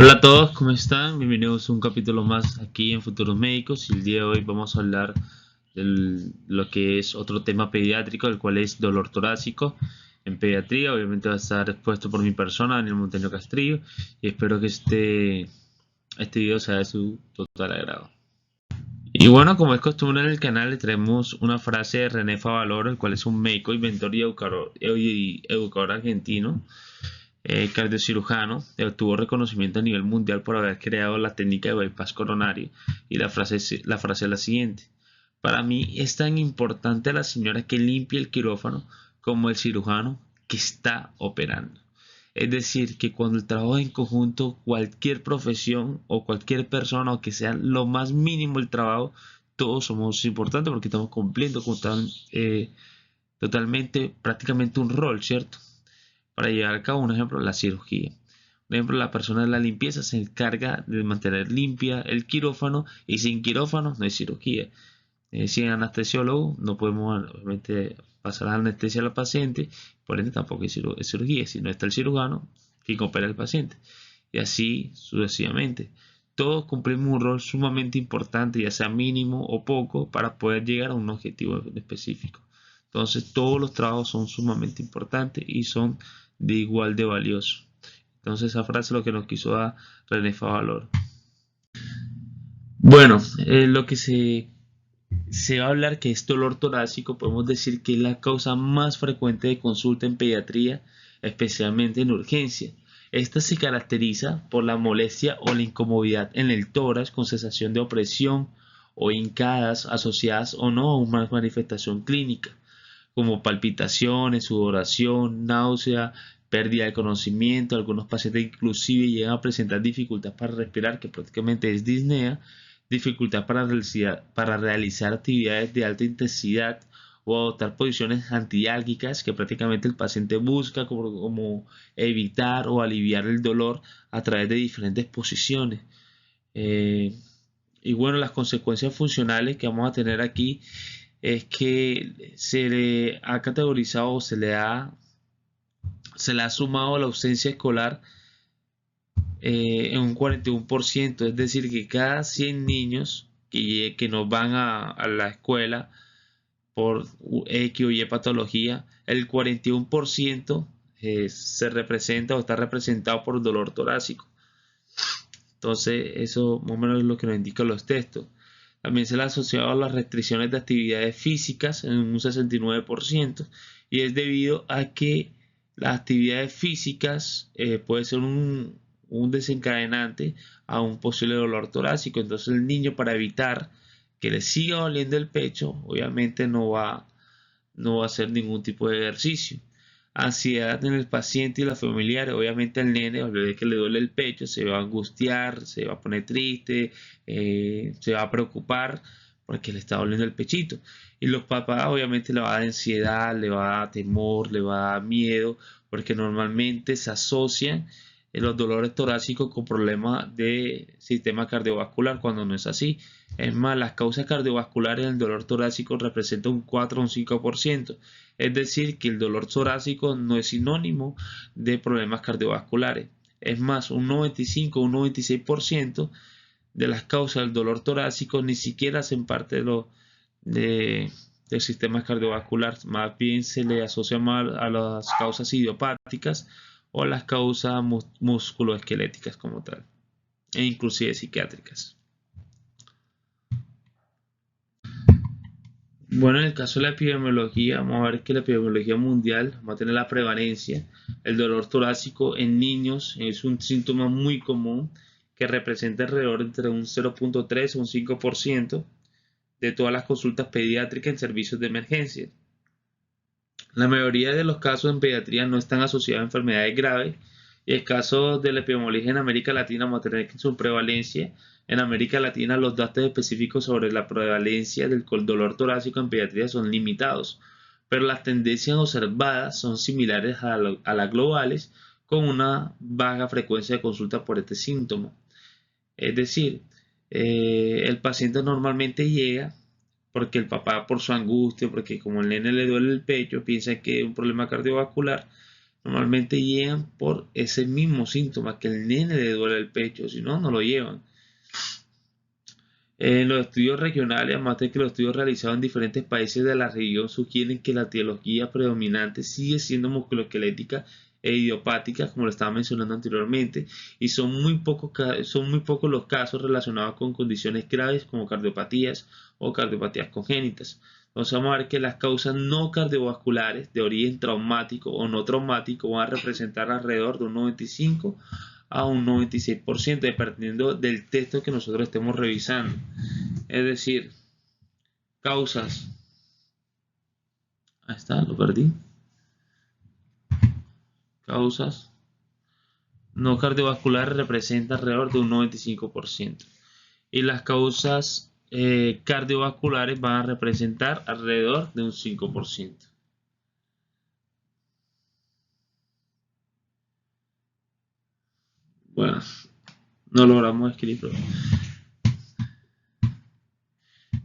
Hola a todos, ¿cómo están? Bienvenidos a un capítulo más aquí en Futuros Médicos y el día de hoy vamos a hablar de lo que es otro tema pediátrico, el cual es dolor torácico en pediatría. Obviamente va a estar expuesto por mi persona, Daniel Monteño Castrillo, y espero que este video sea de su total agrado. Y bueno, como es costumbre en el canal, le traemos una frase de René Favaloro, el cual es un médico, inventor y educador argentino, cardiocirujano, obtuvo reconocimiento a nivel mundial por haber creado la técnica de bypass coronario. Y la frase es la siguiente: para mí es tan importante la señora que limpia el quirófano como el cirujano que está operando. Es decir, que cuando el trabajo en conjunto, cualquier profesión o cualquier persona, o que sea lo más mínimo el trabajo, todos somos importantes porque estamos cumpliendo totalmente, prácticamente un rol, ¿cierto? Para llevar a cabo un ejemplo, la cirugía. Por ejemplo, la persona de la limpieza se encarga de mantener limpia el quirófano y sin quirófano no hay cirugía. Sin anestesiólogo no podemos obviamente pasar la anestesia al paciente, por ende tampoco hay cirugía. Si no está el cirujano, quien opera al paciente. Y así sucesivamente. Todos cumplimos un rol sumamente importante, ya sea mínimo o poco, para poder llegar a un objetivo específico. Entonces todos los trabajos son sumamente importantes y son de igual de valiosos. Entonces esa frase es lo que nos quiso dar René Favaloro. Bueno, lo que se va a hablar que es dolor torácico, podemos decir que es la causa más frecuente de consulta en pediatría, especialmente en urgencia. Esta se caracteriza por la molestia o la incomodidad en el tórax con sensación de opresión o hincadas asociadas o no a una manifestación clínica, como palpitaciones, sudoración, náusea, pérdida de conocimiento. Algunos pacientes inclusive llegan a presentar dificultad para respirar, que prácticamente es disnea, dificultad para realizar actividades de alta intensidad o adoptar posiciones antiálgicas, que prácticamente el paciente busca como evitar o aliviar el dolor a través de diferentes posiciones. Eh, y bueno, las consecuencias funcionales que vamos a tener aquí es que se le ha categorizado o se le ha sumado la ausencia escolar en un 41%. Es decir, que cada 100 niños que no van a la escuela por X o Y patología, el 41% se representa o está representado por dolor torácico. Entonces, eso más o menos es lo que nos indican los textos. También se le ha asociado a las restricciones de actividades físicas en un 69%, y es debido a que las actividades físicas puede ser un desencadenante a un posible dolor torácico. Entonces el niño, para evitar que le siga doliendo el pecho, obviamente no va a hacer ningún tipo de ejercicio. Ansiedad en el paciente y la familiar. Obviamente al nene, al bebé que le duele el pecho, se va a angustiar, se va a poner triste, se va a preocupar porque le está doliendo el pechito. Y los papás obviamente le va a dar ansiedad, le va a dar temor, le va a dar miedo, porque normalmente se asocian los dolores torácicos con problemas de sistema cardiovascular, cuando no es así. Es más, las causas cardiovasculares del dolor torácico representan un 4 o un 5%. Es decir, que el dolor torácico no es sinónimo de problemas cardiovasculares. Es más, un 95 o un 96% de las causas del dolor torácico ni siquiera hacen parte de- del sistema cardiovascular. Más bien se le asocia más a las causas idiopáticas o las causas musculoesqueléticas como tal, e inclusive psiquiátricas. Bueno, en el caso de la epidemiología, vamos a ver que la epidemiología mundial, vamos a tener la prevalencia. El dolor torácico en niños es un síntoma muy común que representa alrededor entre un 0.3 o un 5% de todas las consultas pediátricas en servicios de emergencia. La mayoría de los casos en pediatría no están asociados a enfermedades graves, y el caso de la epidemiología en América Latina vamos a tener que su prevalencia. En América Latina los datos específicos sobre la prevalencia del dolor torácico en pediatría son limitados, pero las tendencias observadas son similares a las globales, con una baja frecuencia de consulta por este síntoma. Es decir, el paciente normalmente llega porque el papá, por su angustia, porque como el nene le duele el pecho, piensa que es un problema cardiovascular, Normalmente llegan por ese mismo síntoma, que el nene le duele el pecho, si no, no lo llevan. En los estudios regionales, además de que los estudios realizados en diferentes países de la región sugieren que la etiología predominante sigue siendo musculoesquelética e idiopática, como lo estaba mencionando anteriormente, y son muy pocos los casos relacionados con condiciones graves como cardiopatías o cardiopatías congénitas. Entonces vamos a ver que las causas no cardiovasculares de origen traumático o no traumático van a representar alrededor de un 95 a un 96%, dependiendo del texto que nosotros estemos revisando. Es decir, causas. Ahí está, lo perdí. Causas no cardiovasculares representan alrededor de un 95%. Y las causas cardiovasculares van a representar alrededor de un 5%. Bueno, no logramos escribirlo.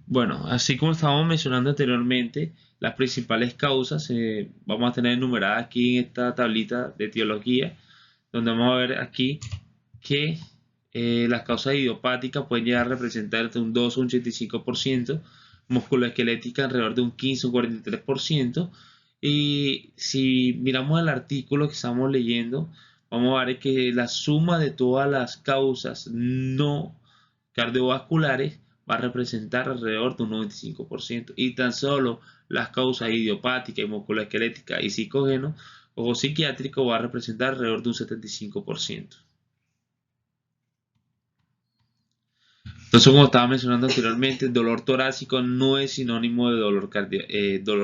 Bueno, así como estábamos mencionando anteriormente, las principales causas vamos a tener enumeradas aquí en esta tablita de etiología, donde vamos a ver aquí que las causas idiopáticas pueden llegar a representar entre un 2 o un 85%, musculoesquelética alrededor de un 15 o un 43%, y si miramos el artículo que estamos leyendo, vamos a ver que la suma de todas las causas no cardiovasculares va a representar alrededor de un 95%, y tan solo las causas idiopáticas y musculoesqueléticas y psicógeno o psiquiátrico va a representar alrededor de un 75%. Entonces, como estaba mencionando anteriormente, el dolor torácico no es sinónimo de dolor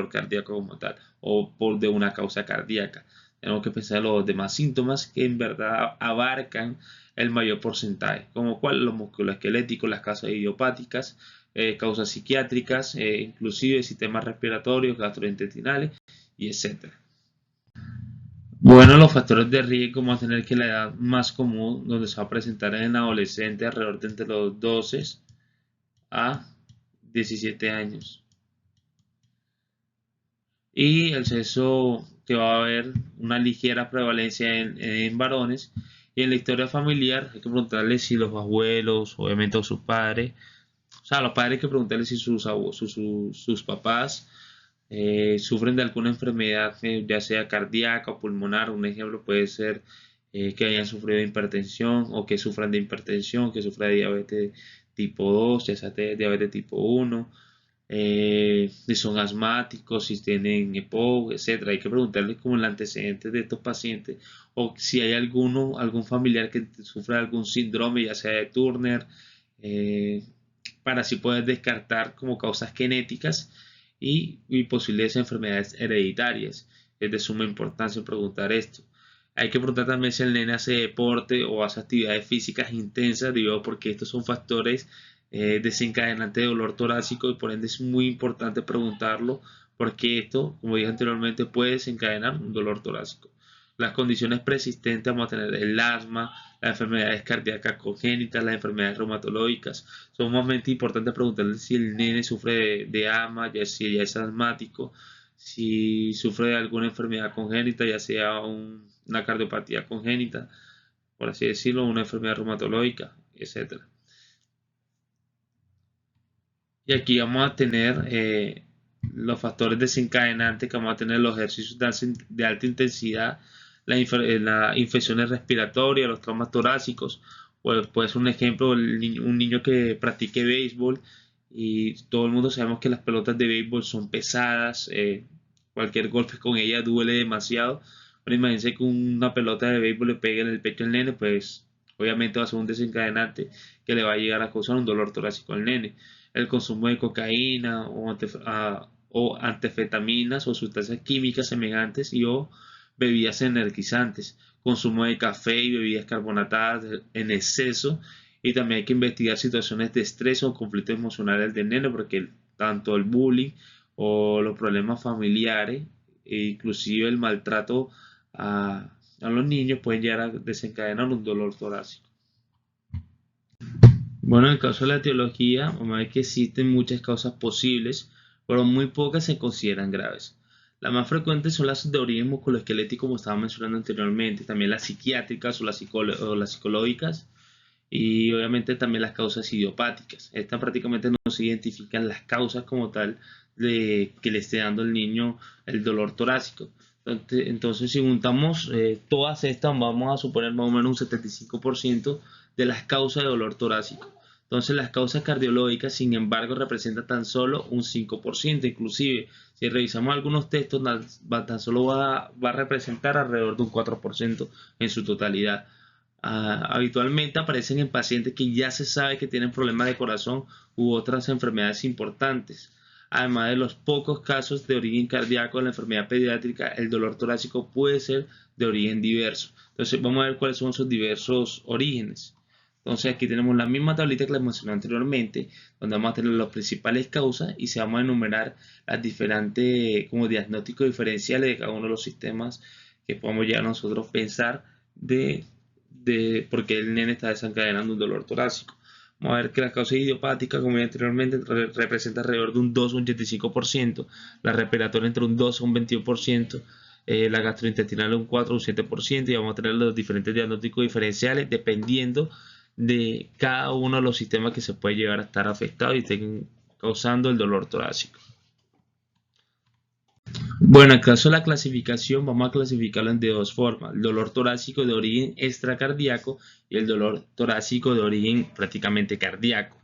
cardíaco como tal o de una causa cardíaca. Tenemos que pensar en los demás síntomas que en verdad abarcan el mayor porcentaje, como cuál, los musculoesqueléticos, las causas idiopáticas, causas psiquiátricas, inclusive sistemas respiratorios, gastrointestinales y etc. Bueno, los factores de riesgo vamos a tener que la edad más común, donde se va a presentar en adolescentes alrededor de entre los 12 a 17 años. Y el sexo que va a haber una ligera prevalencia en varones. Y en la historia familiar hay que preguntarle si los abuelos, obviamente o sus padres, o sea, los padres hay que preguntarle si sus papás sufren de alguna enfermedad, ya sea cardíaca o pulmonar. Un ejemplo puede ser que hayan sufrido de hipertensión o que sufran de hipertensión, que sufran de diabetes tipo 2, ya sea de diabetes tipo 1, si son asmáticos, si tienen EPOC, etcétera. Hay que preguntarles como el antecedente de estos pacientes o si hay algún familiar que sufra algún síndrome, ya sea de Turner, eh, para así poder descartar como causas genéticas y posibles enfermedades hereditarias. Es de suma importancia preguntar esto. Hay que preguntar también si el nene hace deporte o hace actividades físicas intensas, digo, porque estos son factores desencadenantes de dolor torácico y por ende es muy importante preguntarlo porque esto, como dije anteriormente, puede desencadenar un dolor torácico. Las condiciones persistentes vamos a tener el asma, las enfermedades cardíacas congénitas, las enfermedades reumatológicas. Son sumamente importantes preguntarle si el nene sufre de asma, si ya es asmático, si sufre de alguna enfermedad congénita, ya sea una cardiopatía congénita, por así decirlo, una enfermedad reumatológica, etc. Y aquí vamos a tener los factores desencadenantes que vamos a tener los ejercicios de alta intensidad, las infecciones respiratorias, los traumas torácicos. Pues, puede ser un ejemplo, un niño que practique béisbol y todo el mundo sabemos que las pelotas de béisbol son pesadas, cualquier golpe con ella duele demasiado. Pero imagínense que una pelota de béisbol le pegue en el pecho al nene, pues obviamente va a ser un desencadenante que le va a llegar a causar un dolor torácico al nene. El consumo de cocaína o anfetaminas o sustancias químicas semejantes y o bebidas energizantes, consumo de café y bebidas carbonatadas en exceso, y también hay que investigar situaciones de estrés o conflictos emocionales del nene porque tanto el bullying o los problemas familiares e inclusive el maltrato a los niños pueden llegar a desencadenar un dolor torácico. Bueno, en el caso de la etiología, vamos a ver que existen muchas causas posibles, pero muy pocas se consideran graves. Las más frecuentes son las de origen musculoesquelético, como estaba mencionando anteriormente, también las psiquiátricas o las psicológicas, y obviamente también las causas idiopáticas. Estas prácticamente no se identifican las causas como tal de que le esté dando al niño el dolor torácico. Entonces si juntamos todas estas, vamos a suponer más o menos un 75% de las causas de dolor torácico. Entonces las causas cardiológicas, sin embargo, representan tan solo un 5%. Inclusive, si revisamos algunos textos, tan solo va a representar alrededor de un 4% en su totalidad. Habitualmente aparecen en pacientes que ya se sabe que tienen problemas de corazón u otras enfermedades importantes. Además de los pocos casos de origen cardíaco en la enfermedad pediátrica, el dolor torácico puede ser de origen diverso. Entonces vamos a ver cuáles son sus diversos orígenes. Entonces aquí tenemos la misma tablita que les mencioné anteriormente, donde vamos a tener las principales causas y se vamos a enumerar las diferentes como diagnósticos diferenciales de cada uno de los sistemas que podemos ya nosotros pensar de por qué el nene está desencadenando un dolor torácico. Vamos a ver que la causa idiopática, como ya anteriormente, representa alrededor de un 2 o un 85%, la respiratoria entre un 2 o un 21%, la gastrointestinal un 4 o un 7%, y vamos a tener los diferentes diagnósticos diferenciales dependiendo de cada uno de los sistemas que se puede llegar a estar afectado y estén causando el dolor torácico. Bueno, en el caso de la clasificación, vamos a clasificarlo de dos formas: el dolor torácico de origen extracardíaco y el dolor torácico de origen prácticamente cardíaco.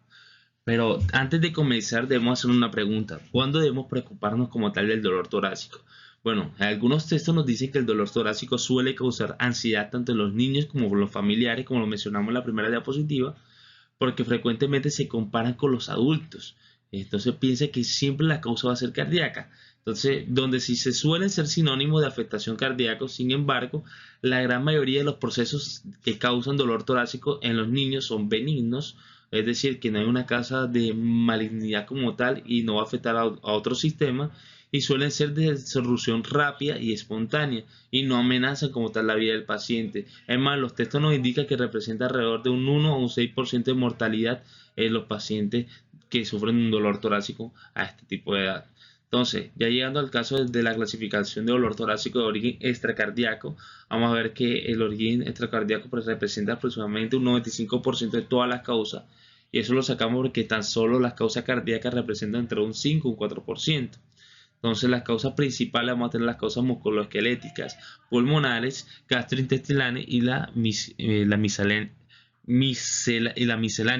Pero antes de comenzar debemos hacer una pregunta: ¿cuándo debemos preocuparnos como tal del dolor torácico? Bueno, algunos textos nos dicen que el dolor torácico suele causar ansiedad tanto en los niños como en los familiares, como lo mencionamos en la primera diapositiva, porque frecuentemente se comparan con los adultos. Entonces piensa que siempre la causa va a ser cardíaca. Entonces, donde sí se suelen ser sinónimos de afectación cardíaca, sin embargo, la gran mayoría de los procesos que causan dolor torácico en los niños son benignos, es decir, que no hay una causa de malignidad como tal y no va a afectar a otro sistema, y suelen ser de solución rápida y espontánea y no amenazan como tal la vida del paciente. Es más, los textos nos indican que representa alrededor de un 1 o un 6% de mortalidad en los pacientes que sufren un dolor torácico a este tipo de edad. Entonces, ya llegando al caso de la clasificación de dolor torácico de origen extracardíaco, vamos a ver que el origen extracardíaco pues, representa aproximadamente un 95% de todas las causas, y eso lo sacamos porque tan solo las causas cardíacas representan entre un 5 y un 4%. Entonces, las causas principales vamos a tener las causas musculoesqueléticas, pulmonares, gastrointestinales y la miscelánea,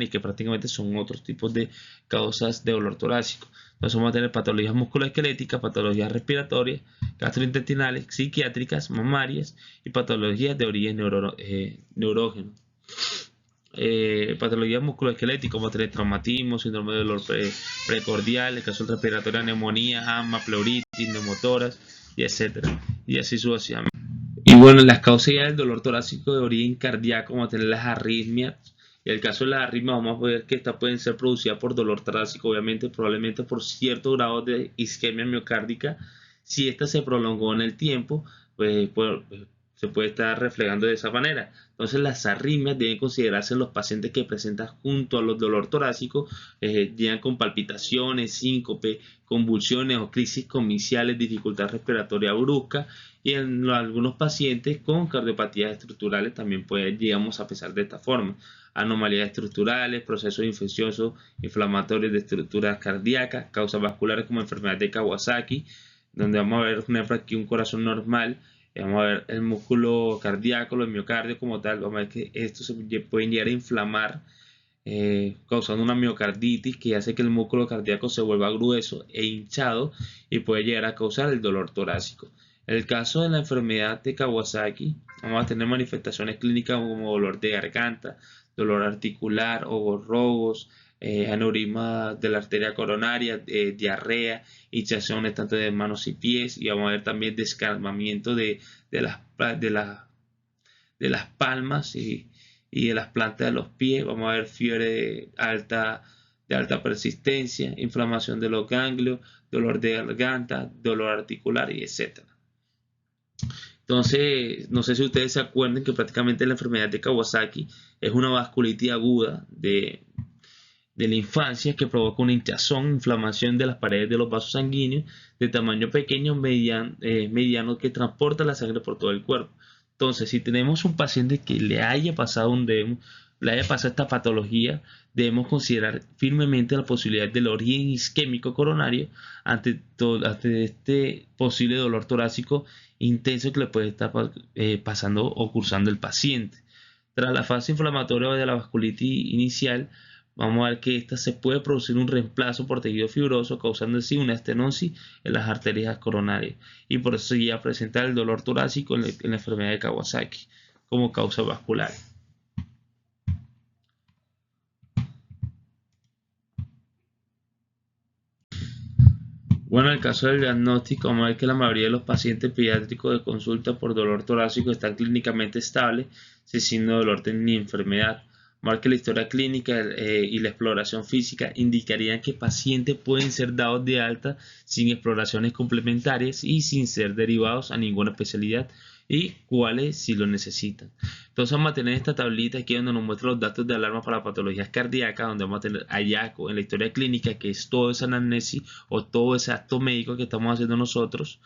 que prácticamente son otros tipos de causas de dolor torácico. Entonces vamos a tener patologías musculoesqueléticas, patologías respiratorias, gastrointestinales, psiquiátricas, mamarias y patologías de origen neurógeno. Patologías musculoesqueléticas como tener traumatismo, síndrome de dolor precordial, el caso respiratorio, neumonía, asma, pleuritis, neumotoras, y etcétera, y así sucesivamente. Y bueno, las causas ya del dolor torácico de origen cardíaco, vamos a tener las arritmias. En el caso de las arritmias, vamos a ver que estas pueden ser producidas por dolor torácico, obviamente, probablemente por cierto grado de isquemia miocárdica. Si esta se prolongó en el tiempo, pues, se puede estar reflejando de esa manera. Entonces, las arritmias deben considerarse en los pacientes que presentan junto a los dolor torácico, llegan con palpitaciones, síncope, convulsiones o crisis comiciales, dificultad respiratoria brusca, y en algunos pacientes con cardiopatías estructurales también llegamos a pesar de esta forma: anomalías estructurales, procesos infecciosos, inflamatorios de estructuras cardíacas, causas vasculares como enfermedad de Kawasaki, donde vamos a ver aquí un corazón normal, vamos a ver el músculo cardíaco, los miocardios como tal, vamos a ver que estos se pueden llegar a inflamar, causando una miocarditis que hace que el músculo cardíaco se vuelva grueso e hinchado y puede llegar a causar el dolor torácico. En el caso de la enfermedad de Kawasaki, vamos a tener manifestaciones clínicas como dolor de garganta, dolor articular, ojos rojos, aneurisma de la arteria coronaria, diarrea, hinchazones tanto de manos y pies, y vamos a ver también descargamiento de las, de las, de las palmas y de las plantas de los pies. Vamos a ver fiebre de alta persistencia, inflamación de los ganglios, dolor de garganta, dolor articular y etcétera. Entonces, no sé si ustedes se acuerdan que prácticamente la enfermedad de Kawasaki es una vasculitis aguda de la infancia que provoca una hinchazón, inflamación de las paredes de los vasos sanguíneos de tamaño pequeño, mediano, que transporta la sangre por todo el cuerpo. Entonces, si tenemos un paciente que le haya pasado esta patología, debemos considerar firmemente la posibilidad del origen isquémico coronario ante este posible dolor torácico intenso que le puede estar pasando o cursando el paciente. Tras la fase inflamatoria de la vasculitis inicial, vamos a ver que esta se puede producir un reemplazo por tejido fibroso, causando así una estenosis en las arterias coronarias. Y por eso se llega a presentar el dolor torácico en la enfermedad de Kawasaki como causa vascular. Bueno, en el caso del diagnóstico, vamos a ver que la mayoría de los pacientes pediátricos de consulta por dolor torácico están clínicamente estables, sin signo de dolor ni enfermedad. Vamos a ver que la historia clínica y la exploración física indicarían que pacientes pueden ser dados de alta sin exploraciones complementarias y sin ser derivados a ninguna especialidad, y cuáles si lo necesitan. Entonces vamos a tener esta tablita aquí donde nos muestra los datos de alarma para patologías cardíacas, donde vamos a tener hallazgo en la historia clínica, que es todo esa anamnesis o todo ese acto médico que estamos haciendo nosotros.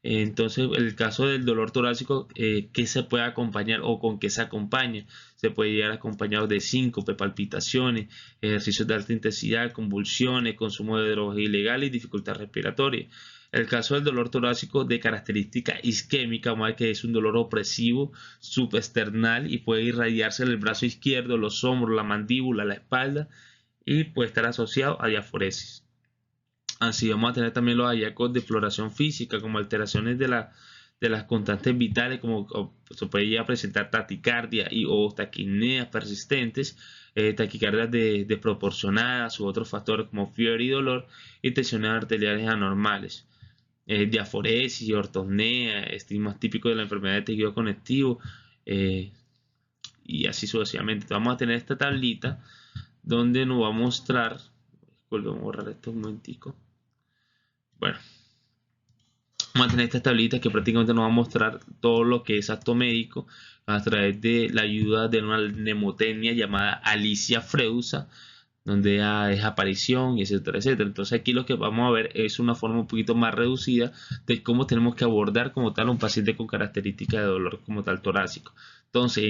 Entonces, el caso del dolor torácico, ¿qué se puede acompañar o con qué se acompaña? Se puede llegar acompañado de síncope, palpitaciones, ejercicios de alta intensidad, convulsiones, consumo de drogas ilegales y dificultad respiratoria. El caso del dolor torácico de característica isquémica, vamos a ver que es un dolor opresivo, subesternal, y puede irradiarse en el brazo izquierdo, los hombros, la mandíbula, la espalda, y puede estar asociado a diaforesis. Así vamos a tener también los hallazgos de exploración física, como alteraciones de las constantes vitales, como se puede llegar a presentar taquicardia o taquipneas persistentes, taquicardias desproporcionadas u otros factores como fiebre y dolor, y tensiones arteriales anormales. Diaforesis, ortopnea, estigmas típicos de la enfermedad de tejido conectivo, y así sucesivamente. Entonces, vamos a tener esta tablita donde nos va a mostrar, volvemos a borrar esto un momentico. Bueno, vamos a tener esta tablita que prácticamente nos va a mostrar todo lo que es acto médico a través de la ayuda de una mnemotecnia llamada Alicia Freusa, donde es aparición, etcétera, etcétera. Entonces aquí lo que vamos a ver es una forma un poquito más reducida de cómo tenemos que abordar como tal a un paciente con características de dolor como tal torácico. Entonces,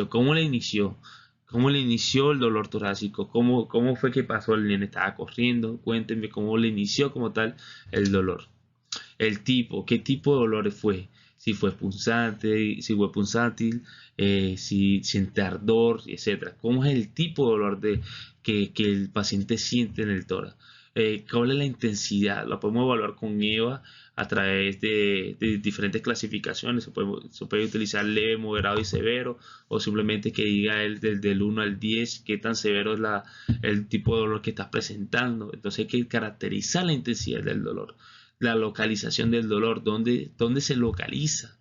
¿cómo le inició? ¿Cómo le inició el dolor torácico? ¿Cómo fue que pasó? El nene estaba corriendo. Cuéntenme cómo le inició como tal el dolor. ¿Qué tipo de dolores fue? Si fue punzante, si fue punzátil, si siente ardor, etcétera. ¿Cómo es el tipo de dolor que el paciente siente en el tórax? ¿Cuál es la intensidad? La podemos evaluar con EVA a través de diferentes clasificaciones. Se puede utilizar leve, moderado y severo, o simplemente que diga del 1 al 10 qué tan severo es el tipo de dolor que estás presentando. Entonces hay que caracterizar la intensidad del dolor, la localización del dolor, dónde se localiza,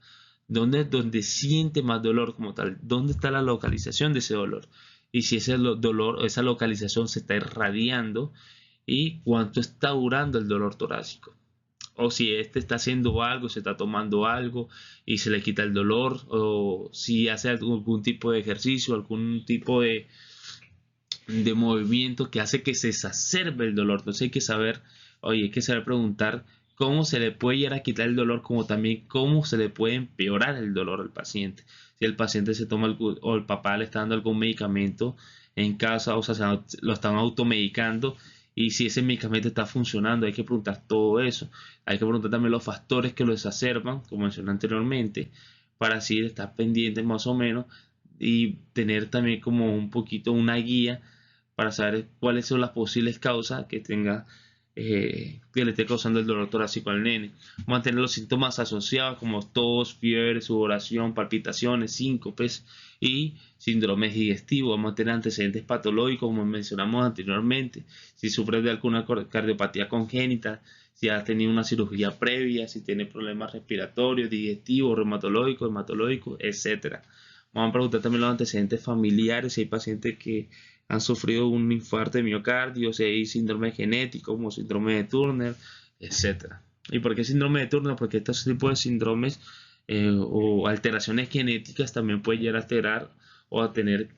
dónde siente más dolor como tal, dónde está la localización de ese dolor, y si ese dolor o esa localización se está irradiando, y cuánto está durando el dolor torácico, o si este está haciendo algo, se está tomando algo y se le quita el dolor, o si hace algún tipo de ejercicio, algún tipo de movimiento que hace que se exacerbe el dolor. Entonces hay que saber, hay que saber preguntar cómo se le puede llegar a quitar el dolor, como también cómo se le puede empeorar el dolor al paciente. Si el paciente se toma o el papá le está dando algún medicamento en casa, o sea, lo están automedicando, y si ese medicamento está funcionando, hay que preguntar todo eso. Hay que preguntar también los factores que lo exacerban, como mencioné anteriormente, para así estar pendientes más o menos y tener también como un poquito una guía para saber cuáles son las posibles causas que tenga, que le esté causando el dolor torácico al nene. Vamos a tener los síntomas asociados como tos, fiebre, sudoración, palpitaciones, síncopes y síndromes digestivos. Vamos a tener antecedentes patológicos, como mencionamos anteriormente, si sufre de alguna cardiopatía congénita, si ha tenido una cirugía previa, si tiene problemas respiratorios, digestivos, reumatológicos, hematológicos, etcétera. Vamos a preguntar también los antecedentes familiares, si hay pacientes que han sufrido un infarto de miocardio, si hay síndrome genético como síndrome de Turner, etc. ¿Y por qué síndrome de Turner? Porque estos tipos de síndromes o alteraciones genéticas también pueden llegar a alterar o a tener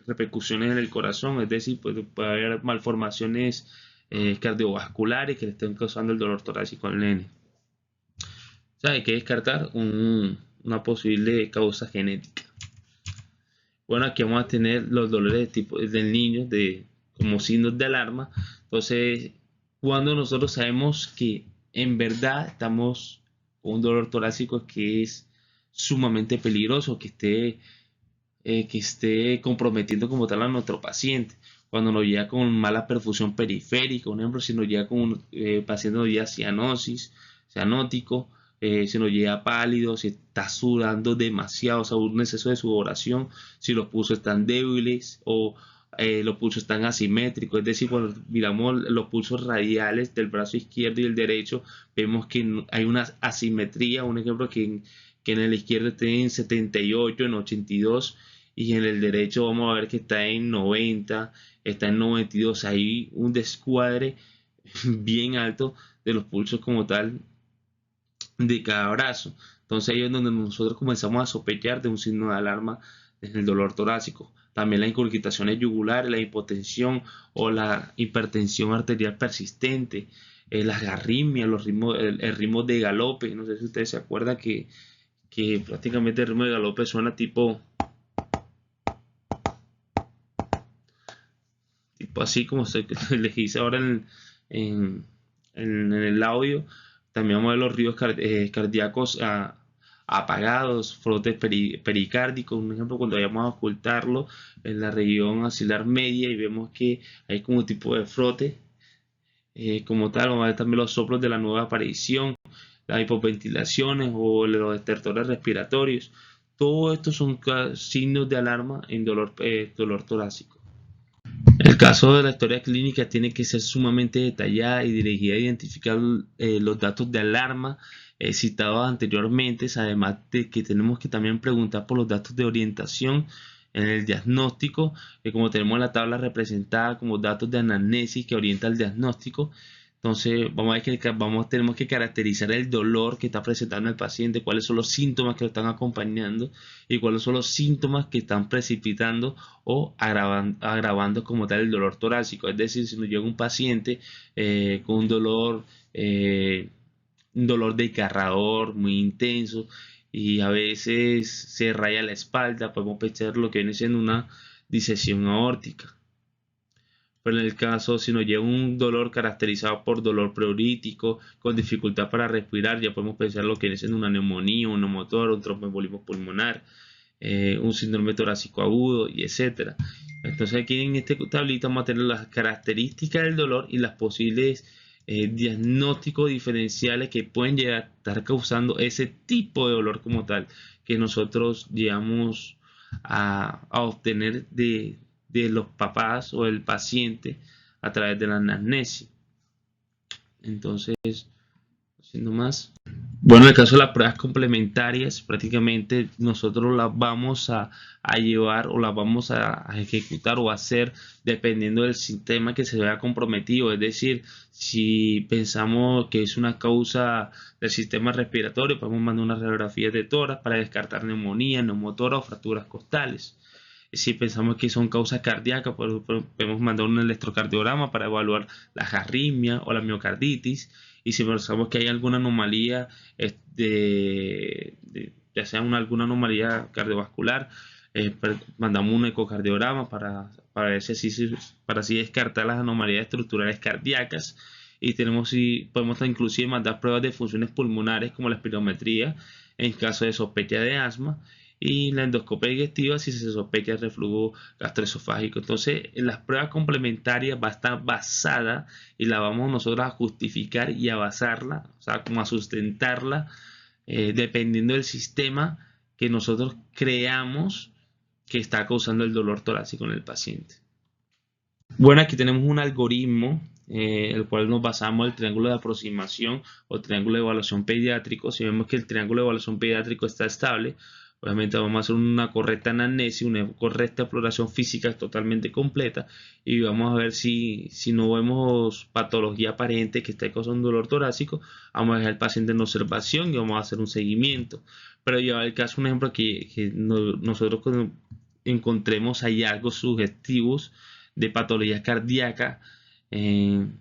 repercusiones en el corazón, es decir, puede haber malformaciones cardiovasculares que le estén causando el dolor torácico al nene. O sea, hay que descartar una posible causa genética. Bueno, aquí vamos a tener los dolores de tipo del niño como signos de alarma. Entonces, cuando nosotros sabemos que en verdad estamos con un dolor torácico que es sumamente peligroso, que esté comprometiendo como tal a nuestro paciente. Cuando nos llega con mala perfusión periférica, por ejemplo, si nos llega con un paciente nos llega cianótico, si nos llega pálido, si está sudando demasiado, o sea, un exceso de sudoración, si los pulsos están débiles o los pulsos están asimétricos, es decir, cuando miramos los pulsos radiales del brazo izquierdo y el derecho, vemos que hay una asimetría. Un ejemplo que en el izquierdo está en 78, en 82, y en el derecho vamos a ver que está en 90, está en 92. Hay un descuadre bien alto de los pulsos como tal de cada brazo. Entonces ahí es donde nosotros comenzamos a sospechar de un signo de alarma en el dolor torácico. También las incurgitaciones yugulares, la hipotensión o la hipertensión arterial persistente, las arritmias, el ritmo de galope. No sé si ustedes se acuerdan que prácticamente el ritmo de galope suena tipo así como les hice ahora en el audio. También vamos a ver los ríos cardíacos apagados, frotes pericárdicos. Un ejemplo, cuando vayamos a ocultarlo en la región axilar media y vemos que hay como un tipo de frote como tal. Vamos a ver también los soplos de la nueva aparición, las hipoventilaciones o los estertores respiratorios. Todo esto son signos de alarma en dolor torácico. El caso de la historia clínica tiene que ser sumamente detallada y dirigida a identificar los datos de alarma citados anteriormente, además de que tenemos que también preguntar por los datos de orientación en el diagnóstico, como tenemos la tabla representada como datos de anamnesis que orienta el diagnóstico. Entonces vamos a ver que tenemos que caracterizar el dolor que está presentando el paciente, cuáles son los síntomas que lo están acompañando y cuáles son los síntomas que están precipitando o agravando como tal el dolor torácico. Es decir, si nos llega un paciente con un dolor desgarrador muy intenso y a veces se raya la espalda, podemos pensar lo que viene siendo una disección aórtica. Pero en el caso, si nos llega un dolor caracterizado por dolor preurítico, con dificultad para respirar, ya podemos pensar lo que viene siendo una neumonía, un neumotor, un tromboembolismo pulmonar, un síndrome torácico agudo, y etcétera. Entonces aquí en este tablito vamos a tener las características del dolor y las posibles diagnósticos diferenciales que pueden llegar a estar causando ese tipo de dolor como tal, que nosotros llegamos a obtener de los papás o del paciente a través de la anamnesis. Entonces, haciendo más. Bueno, en el caso de las pruebas complementarias, prácticamente nosotros las vamos a llevar o las vamos a ejecutar o a hacer dependiendo del sistema que se vea comprometido. Es decir, si pensamos que es una causa del sistema respiratorio, podemos mandar una radiografía de tórax para descartar neumonía, neumotórax o fracturas costales. Si pensamos que son causas cardíacas, podemos mandar un electrocardiograma para evaluar la arritmia o la miocarditis. Y si pensamos que hay alguna anomalía, ya sea alguna anomalía cardiovascular, mandamos un ecocardiograma para así descartar las anomalías estructurales cardíacas. Y podemos inclusive mandar pruebas de funciones pulmonares como la espirometría en caso de sospecha de asma, y la endoscopia digestiva si se sospecha de reflujo gastroesofágico. Entonces, las pruebas complementarias va a estar basada y la vamos nosotros a justificar y a basarla, o sea, como a sustentarla, dependiendo del sistema que nosotros creamos que está causando el dolor torácico en el paciente. Bueno, aquí tenemos un algoritmo el cual nos basamos en el triángulo de aproximación o triángulo de evaluación pediátrico. Si vemos que el triángulo de evaluación pediátrico está estable, obviamente vamos a hacer una correcta anamnesis, una correcta exploración física totalmente completa, y vamos a ver si no vemos patología aparente que esté causando dolor torácico. Vamos a dejar al paciente en observación y vamos a hacer un seguimiento. Pero llevar el caso, un ejemplo, que nosotros encontremos hallazgos sugestivos de patología cardíaca en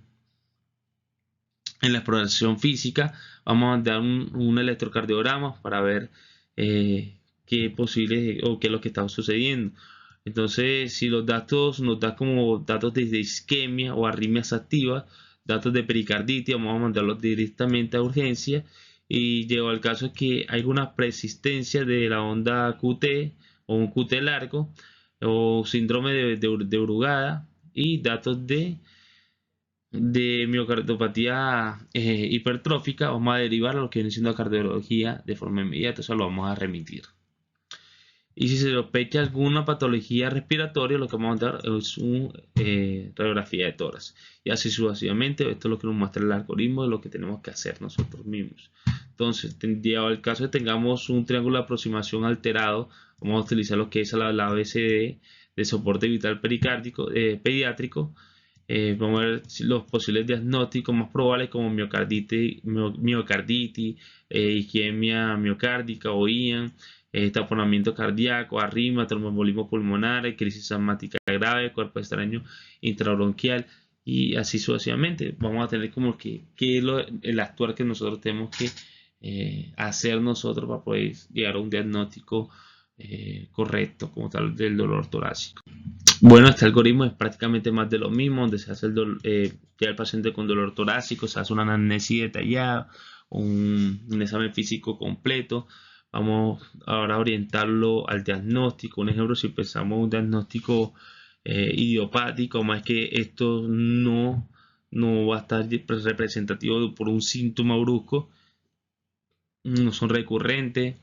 la exploración física, vamos a dar un electrocardiograma para ver qué es posible o qué es lo que está sucediendo. Entonces, si los datos nos da como datos de isquemia o arritmias activas, datos de pericarditis, vamos a mandarlos directamente a urgencia. Y llegó al caso que hay una persistencia de la onda QT o un QT largo o síndrome de Brugada y datos de miocardiopatía hipertrófica, vamos a derivar a lo que viene siendo cardiología de forma inmediata, eso lo vamos a remitir. Y si se sospecha alguna patología respiratoria, lo que vamos a dar es una radiografía de tórax. Y así sucesivamente, esto es lo que nos muestra el algoritmo de lo que tenemos que hacer nosotros mismos. Entonces, llegado al caso de que tengamos un triángulo de aproximación alterado, vamos a utilizar lo que es la ABCD de soporte vital pericárdico, pediátrico. Vamos a ver los posibles diagnósticos más probables como miocarditis, isquemia miocárdica o IAN, taponamiento cardíaco, arritmia, tromboembolismo pulmonar, crisis asmática grave, cuerpo extraño intrabronquial y así sucesivamente. Vamos a tener como que el actuar que nosotros tenemos que hacer nosotros para poder llegar a un diagnóstico correcto como tal del dolor torácico. Bueno, este algoritmo es prácticamente más de lo mismo, donde se hace ya el paciente con dolor torácico, se hace una anamnesis detallada, un examen físico completo. Vamos ahora a orientarlo al diagnóstico. Un ejemplo, si pensamos un diagnóstico idiopático, más que esto no va a estar representativo por un síntoma brusco, no son recurrentes,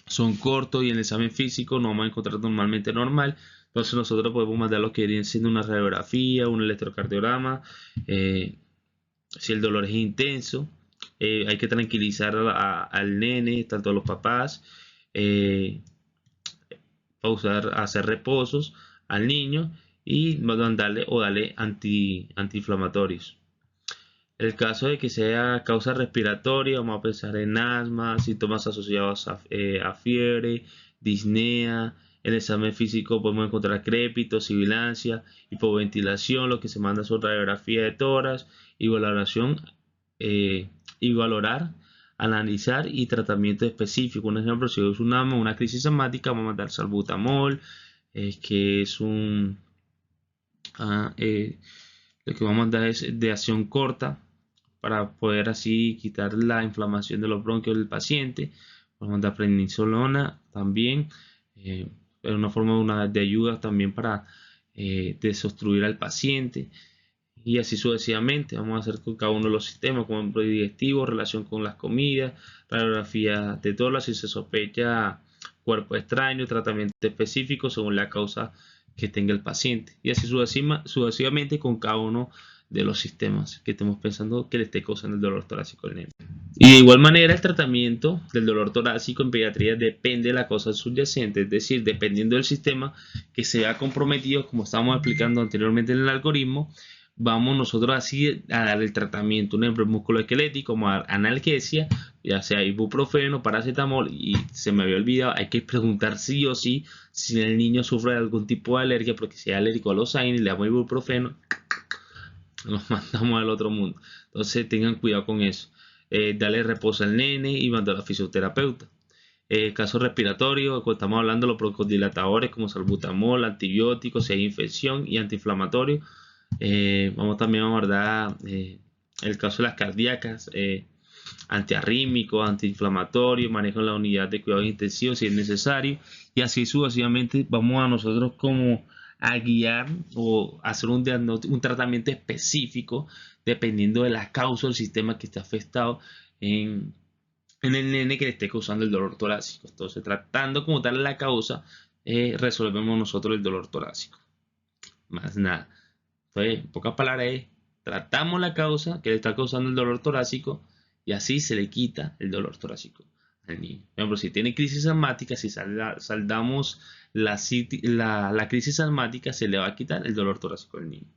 son cortos y en el examen físico no vamos a encontrar normalmente normal. Entonces nosotros podemos mandar lo que viene siendo una radiografía, un electrocardiograma. Si el dolor es intenso, hay que tranquilizar al nene, tanto a los papás, pausar, hacer reposos al niño y mandarle o darle antiinflamatorios. El caso de que sea causa respiratoria, vamos a pensar en asma, síntomas asociados a fiebre, disnea. En el examen físico podemos encontrar crépito, sibilancia, hipoventilación. Lo que se manda son radiografía de tórax y valoración y valorar, analizar y tratamiento específico. Un ejemplo, si es una crisis asmática, vamos a mandar salbutamol, que es lo que vamos a mandar es de acción corta para poder así quitar la inflamación de los bronquios del paciente. Vamos a mandar prednisolona también, es una forma de ayuda también para desobstruir al paciente. Y así sucesivamente, vamos a hacer con cada uno de los sistemas, como el digestivo, relación con las comidas, radiografía de tórax si se sospecha cuerpo extraño, tratamiento específico según la causa que tenga el paciente. Y así sucesivamente con cada uno de los sistemas que estemos pensando que le esté causando el dolor torácico al nene. Y de igual manera el tratamiento del dolor torácico en pediatría depende de la causa subyacente, es decir, dependiendo del sistema que se vea comprometido, como estábamos explicando anteriormente en el algoritmo, vamos nosotros así a dar el tratamiento. Un ejemplo, músculo esquelético, como analgesia, ya sea ibuprofeno, paracetamol, y se me había olvidado, hay que preguntar sí o sí si el niño sufre de algún tipo de alergia, porque si es alérgico a los AINES, le damos ibuprofeno, nos mandamos al otro mundo. Entonces tengan cuidado con eso. Darle reposo al nene y mandar a fisioterapeuta. Caso respiratorio, estamos hablando de los broncodilatadores como salbutamol, antibióticos, si hay infección y antiinflamatorio. Vamos también a abordar el caso de las cardíacas, antiarrítmico, antiinflamatorio, manejo en la unidad de cuidados intensivos si es necesario, y así sucesivamente vamos a nosotros como a guiar o hacer un tratamiento específico dependiendo de la causa del sistema que esté afectado en el nene que le esté causando el dolor torácico. Entonces, tratando como tal la causa, resolvemos nosotros el dolor torácico. Más nada. Entonces, en pocas palabras es, tratamos la causa que le está causando el dolor torácico y así se le quita el dolor torácico al niño. Por ejemplo, si tiene crisis asmática, si saldamos la crisis asmática, se le va a quitar el dolor torácico al niño.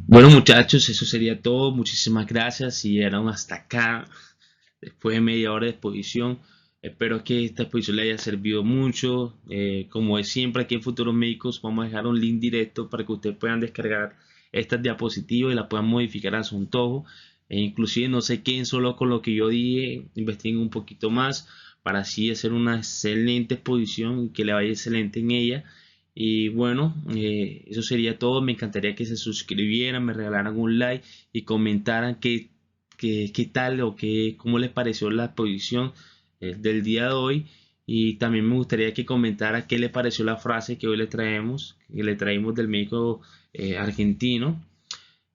Bueno, muchachos, eso sería todo. Muchísimas gracias. Si llegaron hasta acá, después de media hora de exposición, Espero que esta exposición le haya servido mucho. Como es siempre aquí en Futuros Médicos, vamos a dejar un link directo para que ustedes puedan descargar estas diapositivas y las puedan modificar a su antojo. Inclusive no se queden solo con lo que yo dije, investiguen un poquito más para así hacer una excelente exposición y que le vaya excelente en ella. Y bueno, eso sería todo. Me encantaría que se suscribieran, me regalaran un like y comentaran qué tal o cómo les pareció la exposición del día de hoy. Y también me gustaría que comentara qué le pareció la frase que hoy le traemos, que le traímos del médico argentino.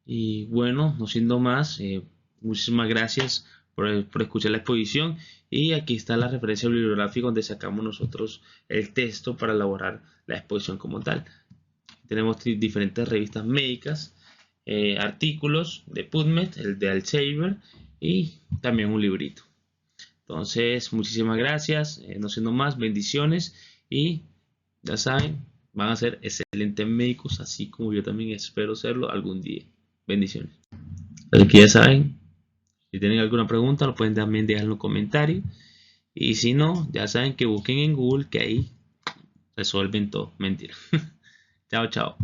Y bueno, no siendo más, muchísimas gracias por escuchar la exposición. Y aquí está la referencia bibliográfica donde sacamos nosotros el texto para elaborar la exposición como tal. Tenemos diferentes revistas médicas, artículos de PubMed, el de Alzheimer y también un librito. Entonces, muchísimas gracias. No siendo más, bendiciones y ya saben, van a ser excelentes médicos, así como yo también espero serlo algún día. Bendiciones. Así que ya saben, si tienen alguna pregunta, lo pueden también dejar en los comentarios. Y si no, ya saben que busquen en Google que ahí resuelven todo. Mentira. Chao, chao.